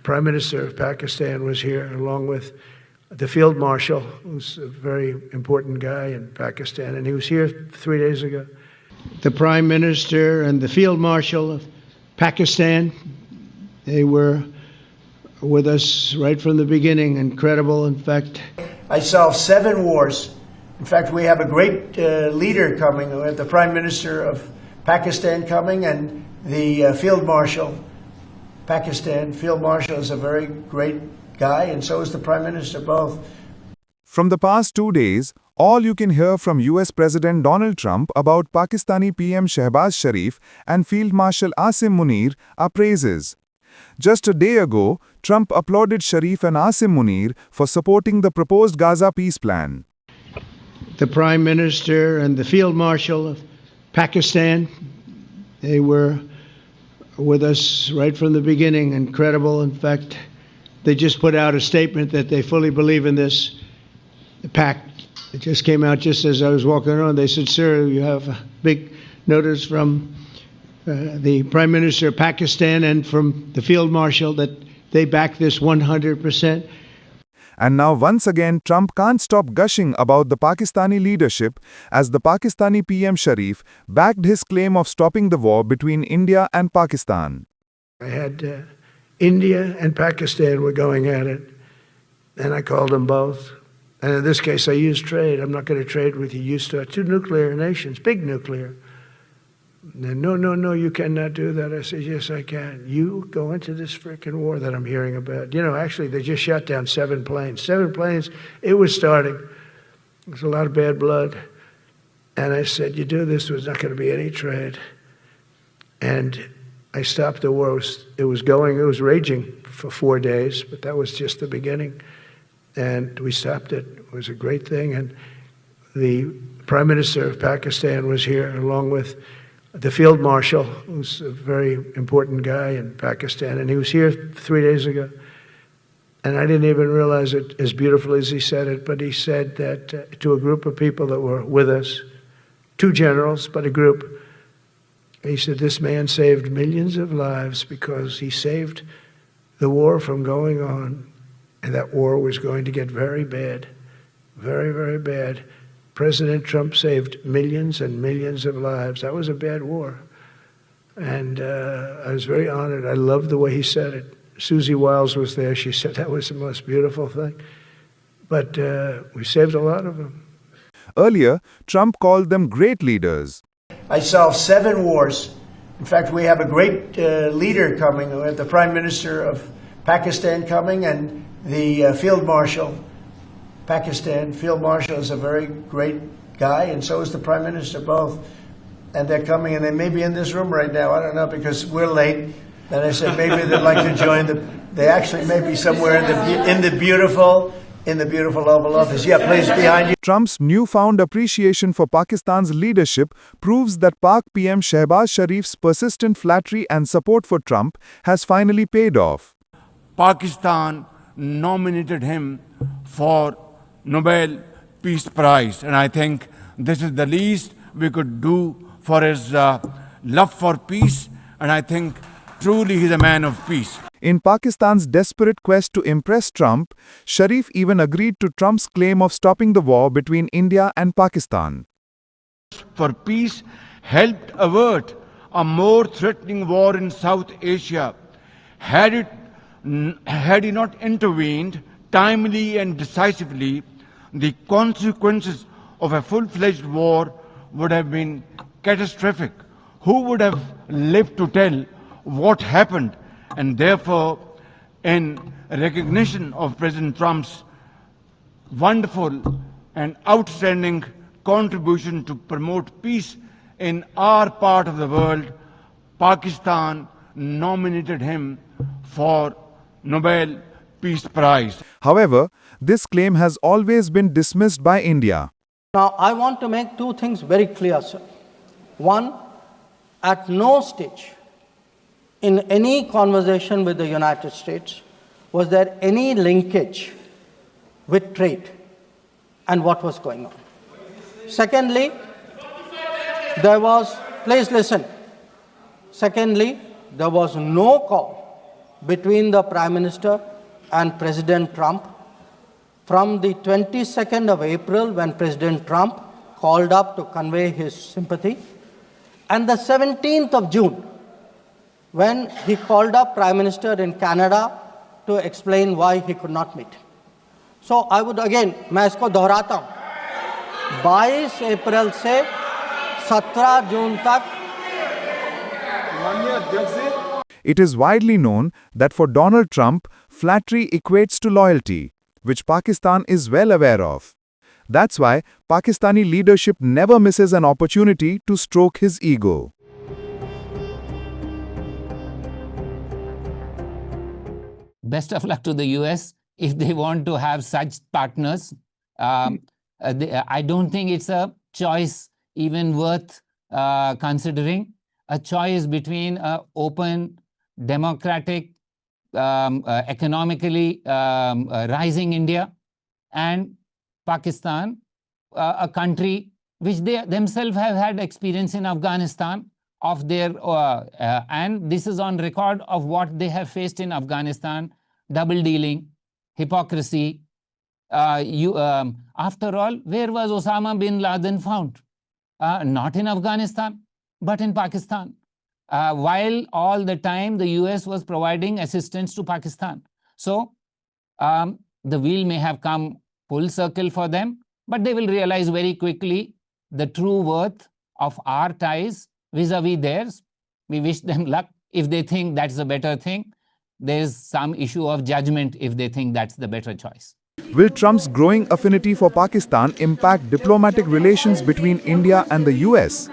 Prime Minister of Pakistan was here, along with the Field Marshal, who's a very important guy in Pakistan, and he was here 3 days ago. The Prime Minister and the Field Marshal of Pakistan, they were with us right from the beginning. Incredible. In fact, I solved 7 wars. In fact, we have a great leader coming. We have the Prime Minister of Pakistan coming and the Field Marshal. Pakistan Field Marshal is a very great guy, and so is the Prime Minister, both. From the past 2 days, all you can hear from US President Donald Trump about Pakistani PM Shehbaz Sharif and Field Marshal Asim Munir are praises. Just a day ago, Trump applauded Sharif and Asim Munir for supporting the proposed Gaza peace plan. The Prime Minister and the Field Marshal of Pakistan, they were with us right from the beginning. Incredible. In fact, they just put out a statement that they fully believe in this pact. It just came out just as I was walking around. They said, "Sir, you have a big notice from the Prime Minister of Pakistan and from the Field Marshal that they back this 100%. And now once again, Trump can't stop gushing about the Pakistani leadership as the Pakistani PM Sharif backed his claim of stopping the war between India and Pakistan. I had India and Pakistan were going at it, and I called them both. And in this case, I used trade. I'm not going to trade with you. You start 2 nuclear nations, big nuclear. No, you cannot do that. I said, yes, I can. You go into this freaking war that I'm hearing about. You know, actually, they just shot down 7 planes. 7 planes, it was starting. There's a lot of bad blood. And I said, you do this, there's not going to be any trade. And I stopped the war. It was raging for 4 days, but that was just the beginning. And we stopped it. It was a great thing. And the Prime Minister of Pakistan was here, along with the Field Marshal, who's a very important guy in Pakistan, and he was here 3 days ago. And I didn't even realize it as beautifully as he said it, but he said that to a group of people that were with us, 2 generals, but a group, he said, this man saved millions of lives because he saved the war from going on, and that war was going to get very bad, very, very bad. President Trump saved millions and millions of lives. That was a bad war. And I was very honored. I loved the way he said it. Susie Wiles was there. She said that was the most beautiful thing. But we saved a lot of them. Earlier, Trump called them great leaders. I solved 7 wars. In fact, we have a great leader coming. We have the Prime Minister of Pakistan coming and the Field Marshal. Pakistan Field Marshal is a very great guy, and so is the Prime Minister, both. And they're coming, and they may be in this room right now. I don't know, because we're late. And I said maybe they'd like to join they actually may be somewhere in the beautiful Oval Office. Yeah, please, behind you. Trump's newfound appreciation for Pakistan's leadership proves that Pak PM Shehbaz Sharif's persistent flattery and support for Trump has finally paid off. Pakistan nominated him for Nobel Peace Prize, and I think this is the least we could do for his love for peace, and I think truly he's a man of peace. In Pakistan's desperate quest to impress Trump, Sharif even agreed to Trump's claim of stopping the war between India and Pakistan. For peace helped avert a more threatening war in South Asia. Had he not intervened timely and decisively, the consequences of a full-fledged war would have been catastrophic. Who would have lived to tell what happened? And therefore, in recognition of President Trump's wonderful and outstanding contribution to promote peace in our part of the world, Pakistan nominated him for Nobel Peace Prize. However, this claim has always been dismissed by India. Now, I want to make 2 things very clear, sir. One, at no stage in any conversation with the United States was there any linkage with trade and what was going on. Secondly, please listen. Secondly, there was no call between the Prime Minister and President Trump from the 22nd of April, when President Trump called up to convey his sympathy, and the 17th of June, when he called up Prime Minister in Canada to explain why he could not meet. So I would again, मैं इसको दोहराता हूँ, 22 अप्रैल से 17 जून तक. It is widely known that for Donald Trump, flattery equates to loyalty, which Pakistan is well aware of. That's why Pakistani leadership never misses an opportunity to stroke his ego. Best of luck to the US if they want to have such partners. I don't think it's a choice even worth considering. A choice between an open, democratic, economically rising India and Pakistan, a country which they themselves have had experience in Afghanistan of their, and this is on record of what they have faced in Afghanistan: double dealing, hypocrisy. After all, where was Osama bin Laden found? Not in Afghanistan, but in Pakistan. While all the time the US was providing assistance to Pakistan. So the wheel may have come full circle for them, but they will realize very quickly the true worth of our ties vis-a-vis theirs. We wish them luck if they think that's the better thing. There's some issue of judgment if they think that's the better choice. Will Trump's growing affinity for Pakistan impact diplomatic relations between India and the US?